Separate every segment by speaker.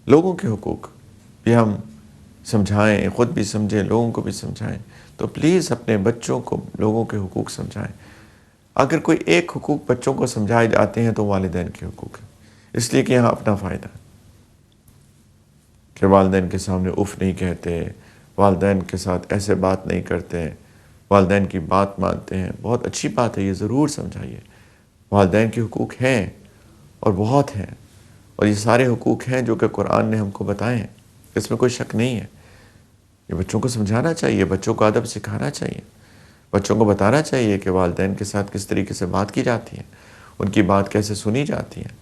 Speaker 1: لوگوں کے حقوق یہ ہم سمجھائیں، خود بھی سمجھیں، لوگوں کو بھی سمجھائیں. تو پلیز اپنے بچوں کو لوگوں کے حقوق سمجھائیں. اگر کوئی ایک حقوق بچوں کو سمجھائے جاتے ہیں تو والدین کے حقوق ہیں، اس لیے کہ یہاں اپنا فائدہ ہے کہ والدین کے سامنے اف نہیں کہتے، والدین کے ساتھ ایسے بات نہیں کرتے، والدین کی بات مانتے ہیں. بہت اچھی بات ہے، یہ ضرور سمجھائیے. والدین کے حقوق ہیں اور بہت ہیں، اور یہ سارے حقوق ہیں جو کہ قرآن نے ہم کو بتائے ہیں، اس میں کوئی شک نہیں ہے. یہ بچوں کو سمجھانا چاہیے، بچوں کو ادب سکھانا چاہیے، بچوں کو بتانا چاہیے کہ والدین کے ساتھ کس طریقے سے بات کی جاتی ہے، ان کی بات کیسے سنی جاتی ہے.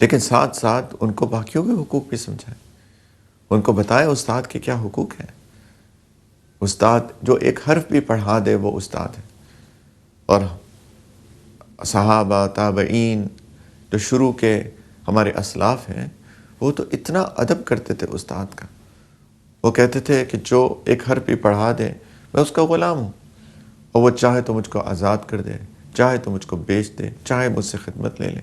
Speaker 1: لیکن ساتھ ساتھ ان کو باقیوں کے حقوق بھی سمجھائیں، ان کو بتائیں استاد کے کیا حقوق ہیں. استاد جو ایک حرف بھی پڑھا دے وہ استاد ہے. اور صحابہ، تابعین جو شروع کے ہمارے اسلاف ہیں، وہ تو اتنا ادب کرتے تھے استاد کا. وہ کہتے تھے کہ جو ایک حرف بھی پڑھا دے میں اس کا غلام ہوں، اور وہ چاہے تو مجھ کو آزاد کر دے، چاہے تو مجھ کو بیچ دے، چاہے مجھ سے خدمت لے لے.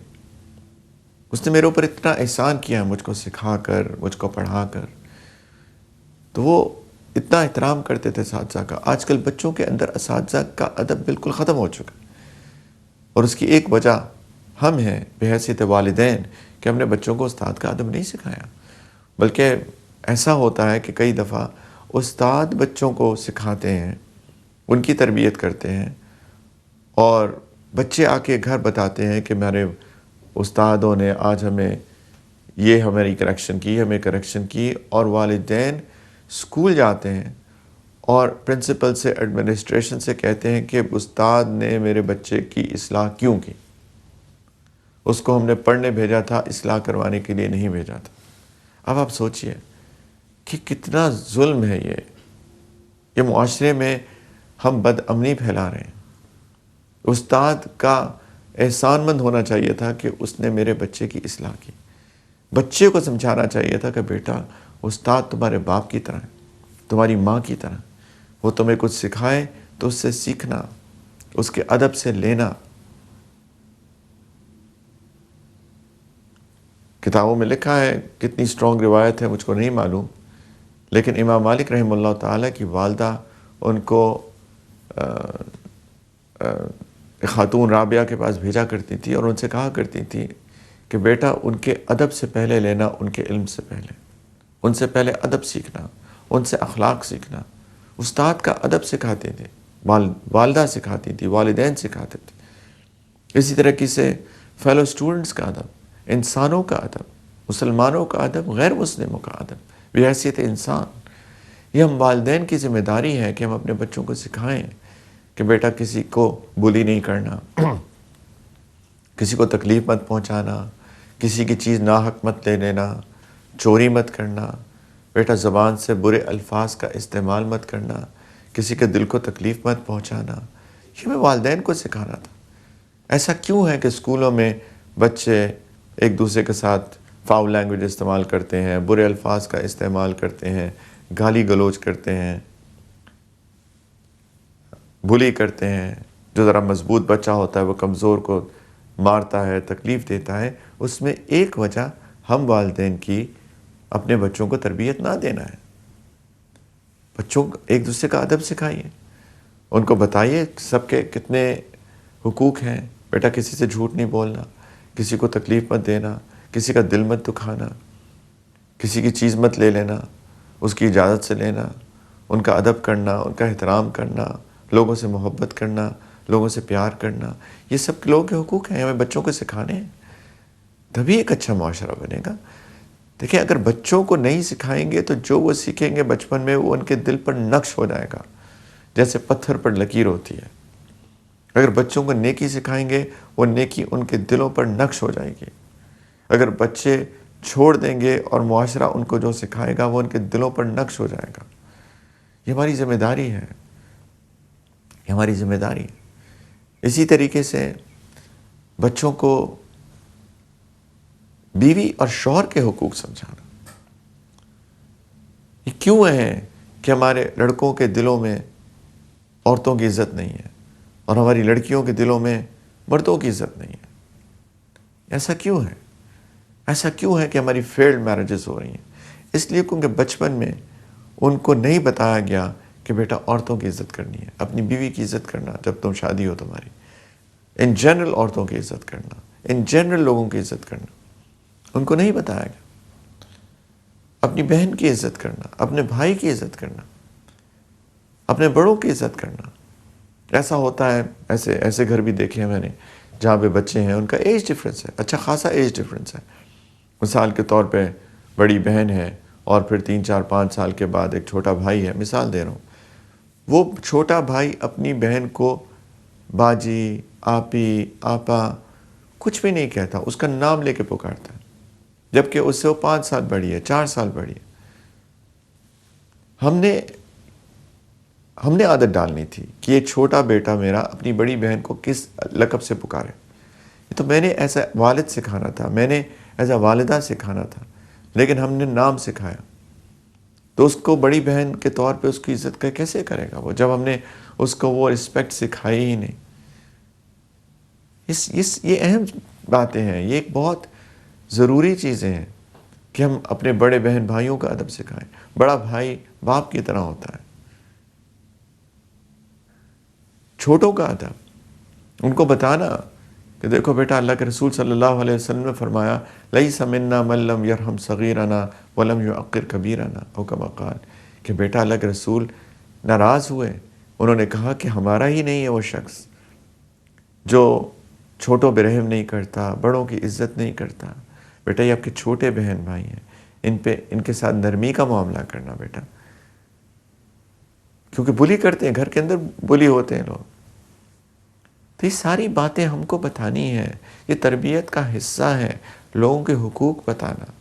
Speaker 1: اس نے میرے اوپر اتنا احسان کیا، مجھ کو سکھا کر، مجھ کو پڑھا کر. تو وہ اتنا احترام کرتے تھے اساتذہ کا. آج کل بچوں کے اندر اساتذہ کا ادب بالکل ختم ہو چکا ہے، اور اس کی ایک وجہ ہم ہیں بحیثیت والدین کہ ہم نے بچوں کو استاد کا ادب نہیں سکھایا. بلکہ ایسا ہوتا ہے کہ کئی دفعہ استاد بچوں کو سکھاتے ہیں، ان کی تربیت کرتے ہیں، اور بچے آ کے گھر بتاتے ہیں کہ میرے استادوں نے آج یہ ہماری کریکشن کی، ہمیں کریکشن کی. اور والدین اسکول جاتے ہیں اور پرنسپل سے، ایڈمنسٹریشن سے کہتے ہیں کہ استاد نے میرے بچے کی اصلاح کیوں کی؟ اس کو ہم نے پڑھنے بھیجا تھا، اصلاح کروانے کے لیے نہیں بھیجا تھا. اب آپ سوچئے کہ کتنا ظلم ہے یہ معاشرے میں ہم بد امنی پھیلا رہے ہیں. استاد کا احسان مند ہونا چاہیے تھا کہ اس نے میرے بچے کی اصلاح کی. بچے کو سمجھانا چاہیے تھا کہ بیٹا استاد تمہارے باپ کی طرح ہے، تمہاری ماں کی طرح. وہ تمہیں کچھ سکھائے تو اس سے سیکھنا، اس کے ادب سے لینا. کتابوں میں لکھا ہے، کتنی سٹرونگ روایت ہے مجھ کو نہیں معلوم، لیکن امام مالک رحمہ اللہ تعالیٰ کی والدہ ان کو خاتون رابعہ کے پاس بھیجا کرتی تھی اور ان سے کہا کرتی تھی کہ بیٹا ان کے ادب سے پہلے لینا، ان کے علم سے پہلے. ان سے پہلے ادب سیکھنا، ان سے اخلاق سیکھنا. استاد کا ادب سکھاتے تھے، والدہ سکھاتی تھی، والدین سکھاتے تھے. اسی طرح سے فیلو اسٹوڈنٹس کا ادب، انسانوں کا ادب، مسلمانوں کا ادب، غیر مسلموں کا ادب بحیثیت انسان. یہ ہم والدین کی ذمہ داری ہے کہ ہم اپنے بچوں کو سکھائیں کہ بیٹا کسی کو بلی نہیں کرنا، کسی کو تکلیف مت پہنچانا، کسی کی چیز ناحق مت لے لینا، چوری مت کرنا، بیٹا زبان سے برے الفاظ کا استعمال مت کرنا، کسی کے دل کو تکلیف مت پہنچانا. یہ ہمیں والدین کو سکھانا تھا. ایسا کیوں ہے کہ اسکولوں میں بچے ایک دوسرے کے ساتھ فاؤل لینگویج استعمال کرتے ہیں، برے الفاظ کا استعمال کرتے ہیں، گالی گلوچ کرتے ہیں، بلی کرتے ہیں. جو ذرا مضبوط بچہ ہوتا ہے وہ کمزور کو مارتا ہے، تکلیف دیتا ہے. اس میں ایک وجہ ہم والدین کی اپنے بچوں کو تربیت نہ دینا ہے. بچوں کو ایک دوسرے کا ادب سکھائیے، ان کو بتائیے سب کے کتنے حقوق ہیں. بیٹا کسی سے جھوٹ نہیں بولنا، کسی کو تکلیف مت دینا، کسی کا دل مت دکھانا، کسی کی چیز مت لے لینا، اس کی اجازت سے لینا، ان کا ادب کرنا، ان کا احترام کرنا، لوگوں سے محبت کرنا، لوگوں سے پیار کرنا. یہ سب لوگوں کے حقوق ہیں، ہمیں بچوں کو سکھانے ہیں، تبھی ایک اچھا معاشرہ بنے گا. دیکھیں اگر بچوں کو نہیں سکھائیں گے تو جو وہ سیکھیں گے بچپن میں وہ ان کے دل پر نقش ہو جائے گا، جیسے پتھر پر لکیر ہوتی ہے. اگر بچوں کو نیکی سکھائیں گے وہ نیکی ان کے دلوں پر نقش ہو جائے گی. اگر بچے چھوڑ دیں گے اور معاشرہ ان کو جو سکھائے گا وہ ان کے دلوں پر نقش ہو جائے گا. یہ ہماری ذمہ داری ہے، یہ ہماری ذمہ داری ہے. اسی طریقے سے بچوں کو بیوی اور شوہر کے حقوق سمجھانا. یہ کیوں ہے کہ ہمارے لڑکوں کے دلوں میں عورتوں کی عزت نہیں ہے اور ہماری لڑکیوں کے دلوں میں مردوں کی عزت نہیں ہے؟ ایسا کیوں ہے؟ ایسا کیوں ہے کہ ہماری فیلڈ میرجز ہو رہی ہیں؟ اس لیے کیونکہ بچپن میں ان کو نہیں بتایا گیا کہ بیٹا عورتوں کی عزت کرنی ہے، اپنی بیوی کی عزت کرنا جب تم شادی ہو تمہاری، ان جنرل عورتوں کی عزت کرنا، ان جنرل لوگوں کی عزت کرنا، ان کو نہیں بتایا گیا۔ اپنی بہن کی عزت کرنا، اپنے بھائی کی عزت کرنا، اپنے بڑوں کی عزت کرنا۔ ایسا ہوتا ہے، ایسے گھر بھی دیکھے ہیں میں نے جہاں پہ بچے ہیں، ان کا ایج ڈفرینس ہے، اچھا خاصا ایج ڈفرینس ہے۔ مثال کے طور پہ بڑی بہن ہے اور پھر 3 4 5 سال کے بعد ایک چھوٹا بھائی ہے، مثال دے رہا ہوں۔ وہ چھوٹا بھائی اپنی بہن کو باجی، آپی، آپا کچھ بھی نہیں کہتا، اس کا نام لے کے پکارتا ہے، جبکہ اس سے وہ 5 سال بڑی ہے، 4 سال بڑی ہے۔ ہم نے عادت ڈالنی تھی کہ یہ چھوٹا بیٹا میرا اپنی بڑی بہن کو کس لقب سے پکارے۔ تو میں نے ایسا والد سکھانا تھا، میں نے ایسا والدہ سکھانا تھا، لیکن ہم نے نام سکھایا تو اس کو بڑی بہن کے طور پہ اس کی عزت کیسے کرے گا وہ، جب ہم نے اس کو وہ رسپیکٹ سکھائی ہی نہیں۔ یہ اہم باتیں ہیں، یہ ایک بہت ضروری چیزیں ہیں کہ ہم اپنے بڑے بہن بھائیوں کا ادب سکھائیں۔ بڑا بھائی باپ کی طرح ہوتا ہے، چھوٹوں کا ادب، ان کو بتانا کہ دیکھو بیٹا، اللہ کے رسول صلی اللہ علیہ وسلم نے فرمایا لیس منا من لم یرحم صغیرنا ولم یعقر کبیرنا، او کما قال، کہ بیٹا اللہ کے رسول ناراض ہوئے، انہوں نے کہا کہ ہمارا ہی نہیں ہے وہ شخص جو چھوٹوں پہ رحم نہیں کرتا، بڑوں کی عزت نہیں کرتا۔ بیٹا یہ آپ کے چھوٹے بہن بھائی ہیں، ان کے ساتھ نرمی کا معاملہ کرنا بیٹا، کیونکہ بلی کرتے ہیں، گھر کے اندر بلی ہوتے ہیں لوگ۔ تو یہ ساری باتیں ہم کو بتانی ہیں، یہ تربیت کا حصہ ہے، لوگوں کے حقوق بتانا،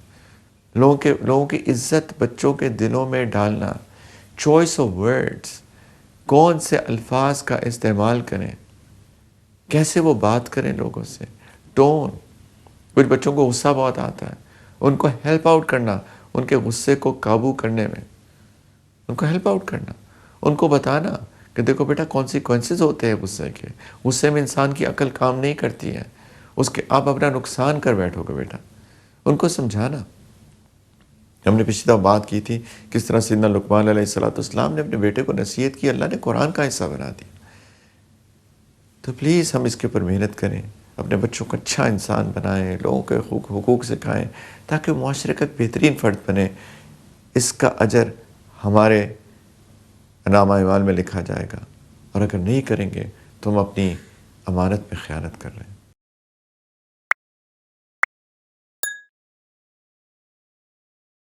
Speaker 1: لوگوں کی عزت بچوں کے دلوں میں ڈالنا، چوائس آف ورڈز، کون سے الفاظ کا استعمال کریں، کیسے وہ بات کریں لوگوں سے، ٹون۔ کچھ بچوں کو غصہ بہت آتا ہے، ان کو ہیلپ آؤٹ کرنا، ان کے غصے کو قابو کرنے میں، ان کو ہیلپ آؤٹ کرنا، ان کو بتانا کہ دیکھو بیٹا کانسیکوینسز ہوتے ہیں غصے کے، غصے میں انسان کی عقل کام نہیں کرتی ہے، آپ اپنا نقصان کر بیٹھو گے بیٹا، ان کو سمجھانا۔ ہم نے پچھلی دفعہ بات کی تھی کس طرح سیدنا لقمان علیہ السلام نے اپنے بیٹے کو نصیحت کی، اللہ نے قرآن کا حصہ بنا دیا۔ تو پلیز ہم اس کے اوپر محنت کریں، اپنے بچوں کو اچھا انسان بنائیں، لوگوں کے حقوق سکھائیں، تاکہ معاشرے کا بہترین فرد بنے۔ اس کا اجر ہمارے نامہ اعمال میں لکھا جائے گا، اور اگر نہیں کریں گے تو ہم اپنی امانت میں خیانت کر رہے ہیں۔